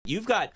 you got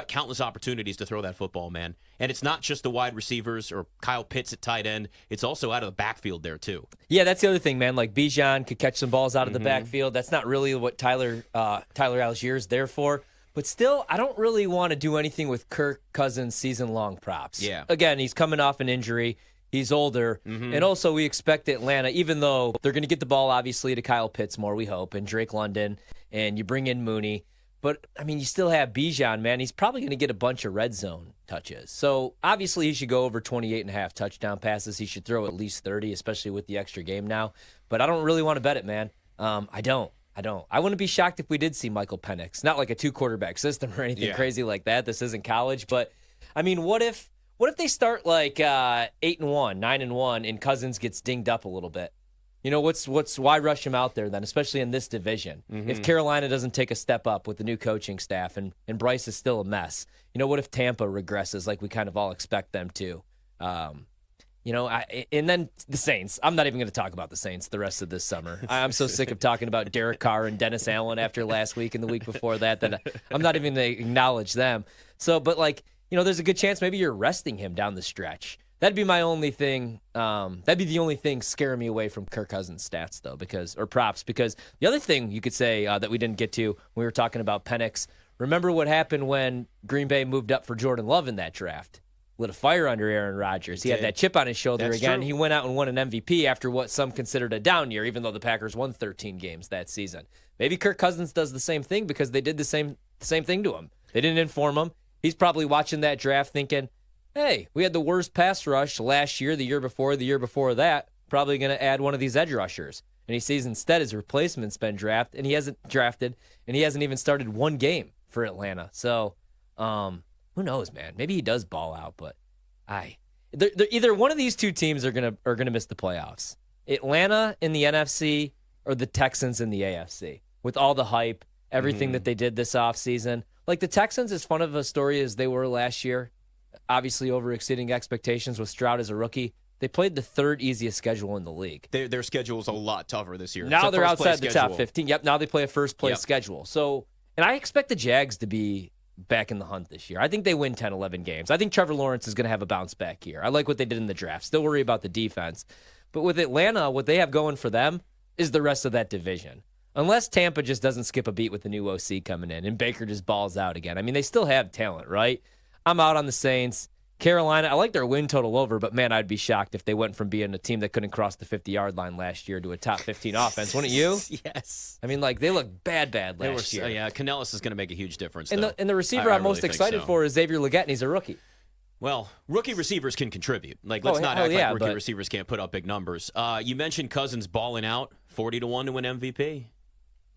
countless opportunities to throw that football, man. And it's not just the wide receivers or Kyle Pitts at tight end. It's also out of the backfield there, too. Yeah, that's the other thing, man. Like, Bijan could catch some balls out of the backfield. That's not really what Tyler Allgeier's there for. But still, I don't really want to do anything with Kirk Cousins' season-long props. Yeah. Again, he's coming off an injury. He's older. And also, we expect Atlanta, even though they're going to get the ball, obviously, to Kyle Pitts more, we hope, and Drake London, and you bring in Mooney. But, I mean, you still have Bijan, man. He's probably going to get a bunch of red zone touches. So, obviously, he should go over 28.5 touchdown passes. He should throw at least 30, especially with the extra game now. But I don't really want to bet it, man. I don't. I wouldn't be shocked if we did see Michael Penix. Not like a 2-quarterback system or anything crazy like that. This isn't college. But, I mean, what if they start like 8-1, 9-1, and Cousins gets dinged up a little bit? You know, why rush him out there then, especially in this division? If Carolina doesn't take a step up with the new coaching staff and Bryce is still a mess, you know, what if Tampa regresses like we kind of all expect them to? You know, and then the Saints. I'm not even going to talk about the Saints the rest of this summer. I'm so sick of talking about Derek Carr and Dennis Allen after last week and the week before that I'm not even going to acknowledge them. So, but like, you know, there's a good chance maybe you're resting him down the stretch. That'd be my only thing. That'd be the only thing scaring me away from Kirk Cousins' stats, though, or props. Because the other thing you could say that we didn't get to when we were talking about Penix. Remember what happened when Green Bay moved up for Jordan Love in that draft? Lit a fire under Aaron Rodgers. He had that chip on his shoulder again. True. He went out and won an MVP after what some considered a down year, even though the Packers won 13 games that season. Maybe Kirk Cousins does the same thing because they did the same thing to him. They didn't inform him. He's probably watching that draft thinking, hey, we had the worst pass rush last year, the year before that. Probably going to add one of these edge rushers. And he sees instead his replacement's been drafted, and he hasn't even started one game for Atlanta. So, who knows, man? Maybe he does ball out, but either one of these two teams are gonna miss the playoffs. Atlanta in the NFC or the Texans in the AFC. With all the hype, everything that they did this offseason. Like the Texans, as fun of a story as they were last year, obviously over exceeding expectations with Stroud as a rookie, they played the third easiest schedule in the league. Their schedule is a lot tougher this year. Now they're outside the top 15. Yep, now they play a first-place schedule. So, and I expect the Jags to be back in the hunt this year. I think they win 10, 11 games. I think Trevor Lawrence is going to have a bounce back year. I like what they did in the draft. Still worry about the defense. But with Atlanta, what they have going for them is the rest of that division. Unless Tampa just doesn't skip a beat with the new OC coming in and Baker just balls out again. I mean, they still have talent, right? I'm out on the Saints. Carolina, I like their win total over, but man, I'd be shocked if they went from being a team that couldn't cross the 50-yard line last year to a top 15 offense. Wouldn't you? Yes. I mean, like, they look bad last year. Yeah, Canellis is going to make a huge difference. And the receiver I'm most excited for is Xavier Legette, and he's a rookie. Well, rookie receivers can contribute. Like, let's not act like rookie receivers can't put up big numbers. You mentioned Cousins balling out, 40-1 to win MVP.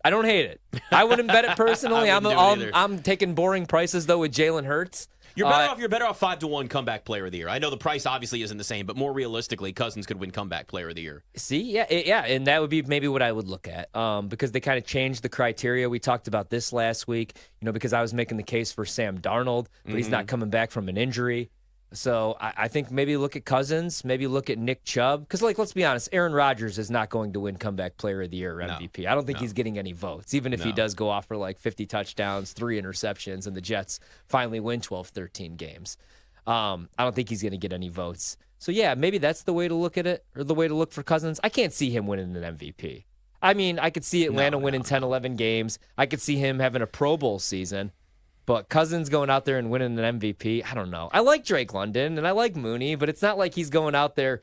I don't hate it. I wouldn't bet it personally. I'm taking boring prices, though, with Jalen Hurts. You're better off 5-1 comeback player of the year. I know the price obviously isn't the same, but more realistically, Cousins could win comeback player of the year. See, yeah, and that would be maybe what I would look at, because they kind of changed the criteria. We talked about this last week, because I was making the case for Sam Darnold, but he's not coming back from an injury. So I think maybe look at Cousins, maybe look at Nick Chubb. Because, let's be honest, Aaron Rodgers is not going to win comeback player of the year or MVP. I don't think he's getting any votes, even if he does go off for 50 touchdowns, 3 interceptions, and the Jets finally win 12, 13 games. I don't think he's going to get any votes. So, yeah, maybe that's the way to look at it, or the way to look for Cousins. I can't see him winning an MVP. I mean, I could see Atlanta winning 10, 11 games. I could see him having a Pro Bowl season. But Cousins going out there and winning an MVP, I don't know. I like Drake London and I like Mooney, but it's not like he's going out there,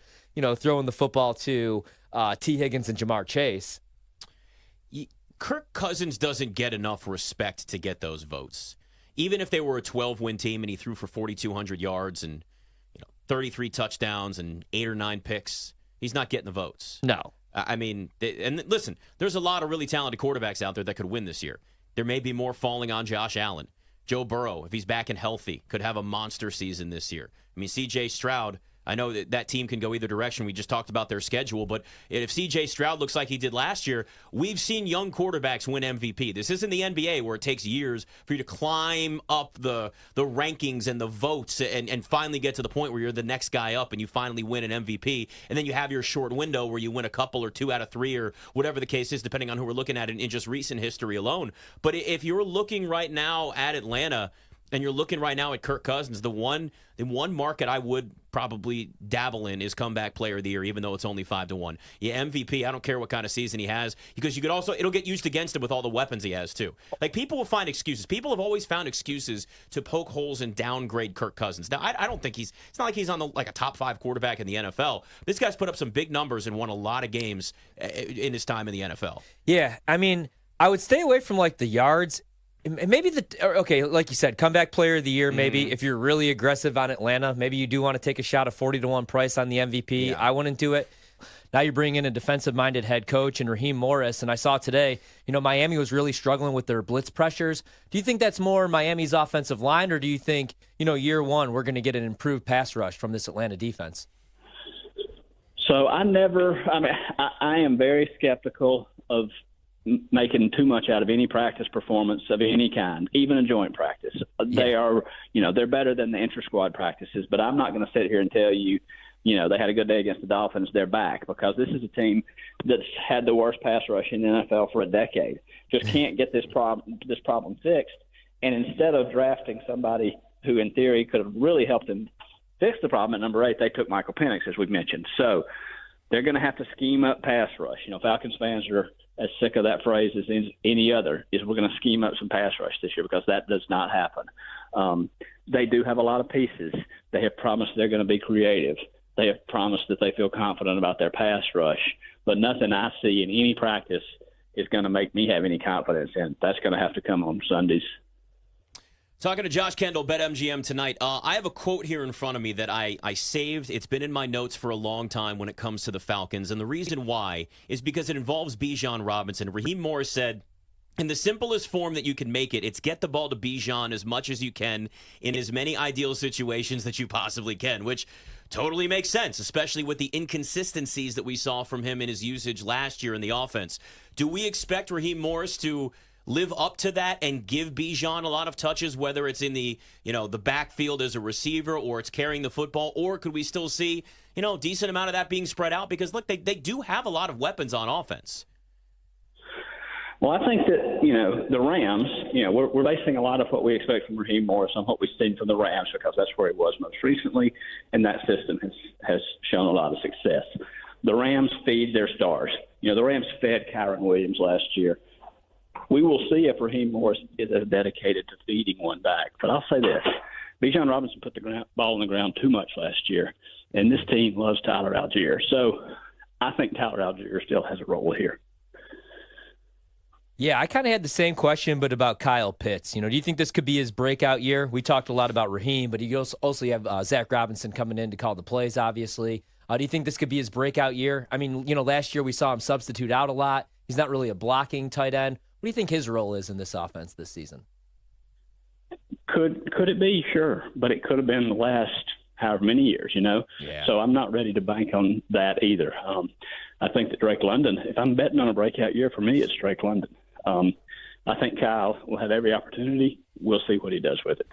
throwing the football to T. Higgins and Jamar Chase. Kirk Cousins doesn't get enough respect to get those votes. Even if they were a 12-win team and he threw for 4,200 yards and 33 touchdowns and 8 or 9 picks, he's not getting the votes. No. I mean, and listen, there's a lot of really talented quarterbacks out there that could win this year. There may be more falling on Josh Allen. Joe Burrow, if he's back and healthy, could have a monster season this year. I mean, C.J. Stroud, I know that team can go either direction. We just talked about their schedule, but if C.J. Stroud looks like he did last year, we've seen young quarterbacks win MVP. This isn't the NBA where it takes years for you to climb up the rankings and the votes and finally get to the point where you're the next guy up and you finally win an MVP, and then you have your short window where you win a couple or 2 out of 3 or whatever the case is, depending on who we're looking at in just recent history alone. But if you're looking right now at Atlanta and you're looking right now at Kirk Cousins, the one market I would probably dabble in is comeback player of the year, even though it's only 5-1. Yeah, MVP, I don't care what kind of season he has, because you could also, it'll get used against him with all the weapons he has too. Like, people will find excuses. People have always found excuses to poke holes and downgrade Kirk Cousins. Now, I don't think it's not like he's on a top 5 quarterback in the NFL. This guy's put up some big numbers and won a lot of games in his time in the NFL. Yeah, I mean, I would stay away from like the yards. Maybe like you said, comeback player of the year, maybe if you're really aggressive on Atlanta, maybe you do want to take a shot, a 40-1 price on the MVP. Yeah. I wouldn't do it. Now you're bringing in a defensive-minded head coach and Raheem Morris, and I saw today, Miami was really struggling with their blitz pressures. Do you think that's more Miami's offensive line, or do you think, year one, we're going to get an improved pass rush from this Atlanta defense? So I am very skeptical of making too much out of any practice performance of any kind, even a joint practice. They are, they're better than the intra-squad practices, but I'm not going to sit here and tell you, they had a good day against the Dolphins, they're back, because this is a team that's had the worst pass rush in the NFL for a decade. Just can't get this problem fixed. And instead of drafting somebody who in theory could have really helped them fix the problem at number 8, they took Michael Penix, as we've mentioned. So they're going to have to scheme up pass rush. Falcons fans are as sick of that phrase as any other, is we're going to scheme up some pass rush this year, because that does not happen. They do have a lot of pieces. They have promised they're going to be creative. They have promised that they feel confident about their pass rush, but nothing I see in any practice is going to make me have any confidence, and that's going to have to come on Sundays. Talking to Josh Kendall, BetMGM tonight. I have a quote here in front of me that I saved. It's been in my notes for a long time when it comes to the Falcons, and the reason why is because it involves Bijan Robinson. Raheem Morris said, in the simplest form that you can make it, it's get the ball to Bijan as much as you can in as many ideal situations that you possibly can, which totally makes sense, especially with the inconsistencies that we saw from him in his usage last year in the offense. Do we expect Raheem Morris to live up to that and give Bijan a lot of touches, whether it's in the backfield as a receiver or it's carrying the football, or could we still see decent amount of that being spread out? Because look, they do have a lot of weapons on offense. Well, I think that the Rams, we're basing a lot of what we expect from Raheem Morris on what we've seen from the Rams, because that's where he was most recently, and that system has shown a lot of success. The Rams feed their stars. The Rams fed Kyron Williams last year. We will see if Raheem Morris is as dedicated to feeding one back. But I'll say this. Bijan Robinson put the ball on the ground too much last year, and this team loves Tyler Algier. So I think Tyler Algier still has a role here. Yeah, I kind of had the same question, but about Kyle Pitts. Do you think this could be his breakout year? We talked a lot about Raheem, but you also have Zach Robinson coming in to call the plays, obviously. Do you think this could be his breakout year? I mean, last year we saw him substitute out a lot. He's not really a blocking tight end. What do you think his role is in this offense this season? Could it be? Sure. But it could have been the last however many years, Yeah. So I'm not ready to bank on that either. I think that Drake London, if I'm betting on a breakout year, for me, it's Drake London. I think Kyle will have every opportunity. We'll see what he does with it.